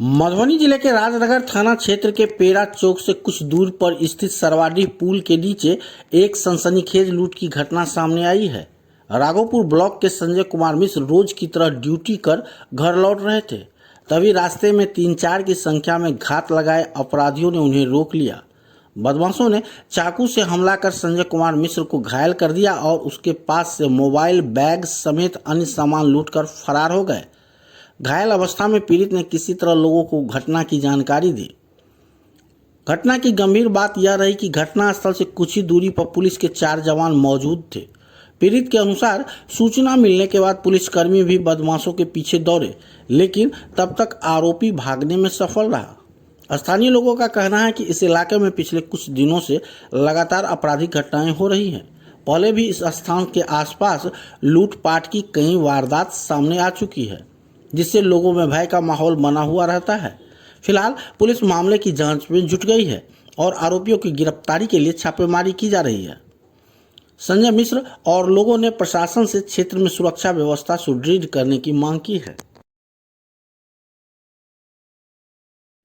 मधुबनी जिले के राजनगर थाना क्षेत्र के पेरा चौक से कुछ दूर पर स्थित सरवाडीह पुल के नीचे एक सनसनीखेज लूट की घटना सामने आई है। राघोपुर ब्लॉक के संजय कुमार मिश्र रोज की तरह ड्यूटी कर घर लौट रहे थे, तभी रास्ते में 3-4 की संख्या में घात लगाए अपराधियों ने उन्हें रोक लिया। बदमाशों ने चाकू से हमला कर संजय कुमार मिश्र को घायल कर दिया और उसके पास से मोबाइल, बैग समेत अन्य सामान लूटकर फरार हो गए। घायल अवस्था में पीड़ित ने किसी तरह लोगों को घटना की जानकारी दी। घटना की गंभीर बात यह रही कि घटनास्थल से कुछ ही दूरी पर पुलिस के 4 जवान मौजूद थे। पीड़ित के अनुसार सूचना मिलने के बाद पुलिसकर्मी भी बदमाशों के पीछे दौड़े, लेकिन तब तक आरोपी भागने में सफल रहा। स्थानीय लोगों का कहना है कि इस इलाके में पिछले कुछ दिनों से लगातार आपराधिक घटनाएं हो रही हैं। पहले भी इस स्थान के आसपास लूटपाट की कई वारदात सामने आ चुकी है, जिससे लोगों में भय का माहौल बना हुआ रहता है। फिलहाल पुलिस मामले की जांच में जुट गई है और आरोपियों की गिरफ्तारी के लिए छापेमारी की जा रही है। संजय मिश्र और लोगों ने प्रशासन से क्षेत्र में सुरक्षा व्यवस्था सुदृढ़ करने की मांग की है।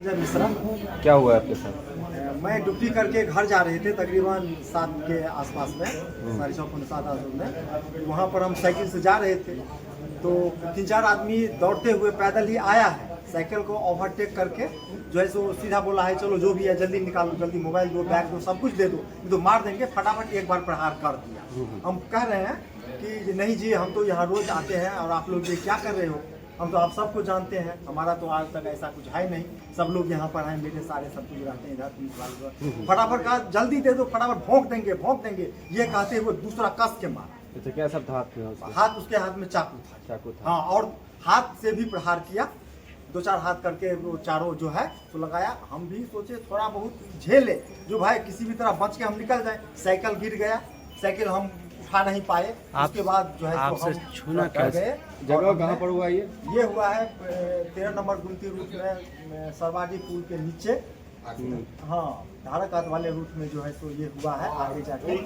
क्या हुआ आपके साथ? मैं ड्यूटी करके घर जा रहे थे तकरीबन 7 के आसपास में, 6:30 में। वहाँ पर हम साइकिल से जा रहे थे तो 3-4 आदमी दौड़ते हुए पैदल ही आया है। साइकिल को ओवरटेक करके जो है सो सीधा बोला है, चलो जो भी है जल्दी निकालो, जल्दी मोबाइल दो, बैग दो, सब कुछ दे दो, तो मार देंगे। फटाफट एक बार प्रहार कर दिया। हम कह रहे हैं कि नहीं जी, हम तो यहाँ रोज आते हैं और आप लोग ये क्या कर रहे हो? हम तो आप सबको जानते हैं, हमारा तो आज तक ऐसा कुछ है नहीं, सब लोग यहाँ पर हैं, मेरे सारे सब कुछ रहते हैं इधर, पुलिस वाले। फटाफट कहा जल्दी दे दो, फटाफट भोंक देंगे, ये कहते हुए दूसरा कस के मारा। अच्छा, क्या सब था हाथ, उसके हाथ में चाकू था। हाँ, और हाथ से भी प्रहार किया, 2-4 हाथ करके वो चारों जो है तो लगाया। हम भी सोचे थोड़ा बहुत झेले, जो भाई किसी भी तरह बच के हम निकल जाए। साइकिल गिर गया, साइकिल हम उठा नहीं पाए। उसके बाद जो है तो हम छूना कर गए। जगह कहाँ पर हुआ ये हुआ है 13 नंबर गुमती रूट में, सरवाडीह पुल के नीचे। हाँ, धारकात वाले रूट में जो है तो ये हुआ है। आगे जाके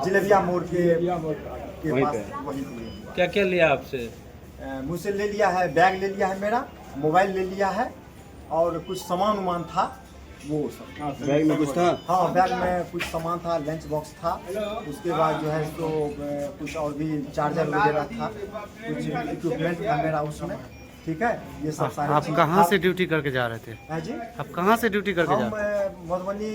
जिलेबिया मोड़ के पास वही। क्या क्या लिया आपसे? मुझसे ले लिया है, बैग ले लिया है, मेरा मोबाइल ले लिया है और कुछ सामान था वो सब। बैग में कुछ था? हाँ, बैग में कुछ सामान था, लंच बॉक्स था। उसके बाद जो है तो कुछ और भी चार्जर वगैरह था, कुछ इक्विपमेंट था मेरा उसमें। ठीक है, ये सब सारे। आप कहाँ से ड्यूटी करके जा रहे थे? है जी, आप कहाँ से ड्यूटी करके जा हम रहे थे? Madhubani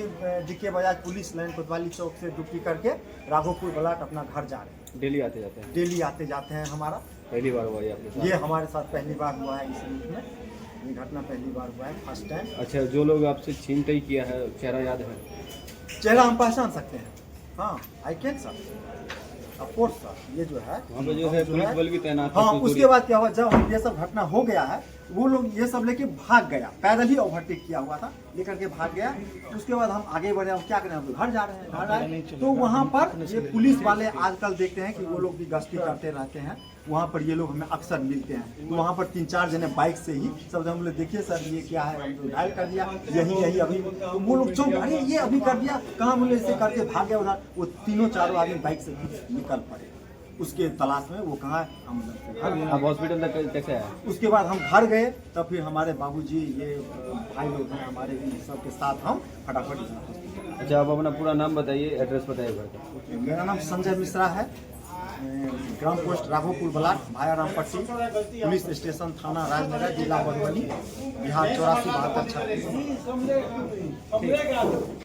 DK Bajaj police line कोतवाली चौक से ड्यूटी करके राघोपुर ब्लॉक अपना घर जा रहे हैं। डेली आते जाते हैं? डेली आते जाते हैं। हमारा पहली बार हुआ ये आपके साथ? ये हमारे साथ पहली बार हुआ है इस रूट में। ये घटना पहली बार हुआ है, फर्स्ट टाइम। अच्छा, जो लोग आपसे छीनताई किया है, चेहरा याद है? चेहरा हम पहचान सकते हैं। हाँ, I can sir, of course sir. ये जो है वहाँ पे जो है पुलिस बल भी तैनात है। हाँ, उसके बाद क्या हुआ, जब हम ये सब घटना हो गया है, वो लोग ये सब लेके भाग गया। पैदल ही ओवरटेक किया हुआ था, लेकर के भाग गया। उसके बाद हम आगे बढ़े, हम क्या करें, हम घर जा रहे हैं। घर आए तो वहाँ पर ये पुलिस वाले आजकल देखते हैं कि वो लोग भी गश्ती करते रहते हैं। वहाँ पर ये लोग हमें अक्सर मिलते हैं। तो वहाँ पर 3-4 जने बाइक से ही सब हम लोग, देखिए सर ये क्या है, हम तो घायल कर दिया, यही अभी। तो वो लोग चौंक, अरे ये अभी कर दिया, कहाँ बोले, ऐसे करके भाग गया उधर। वो 3-4 आदमी बाइक से निकल पड़े उसके तलाश में। वो कहाँ है, हम आप हॉस्पिटल तक कैसे आए? उसके बाद हम घर गए, तब फिर हमारे बाबूजी, ये भाई लोग हैं हमारे, सबके साथ हम फटाफट। अच्छा, आप अपना पूरा नाम बताइए, एड्रेस बताइए घर का। मेरा नाम संजय मिश्रा है, ग्राम पोस्ट राघोपुर ब्लॉक, भाया रामपट्टी, पुलिस स्टेशन, थाना राजनगर, जिला मधुबनी, बिहार 84 72 36।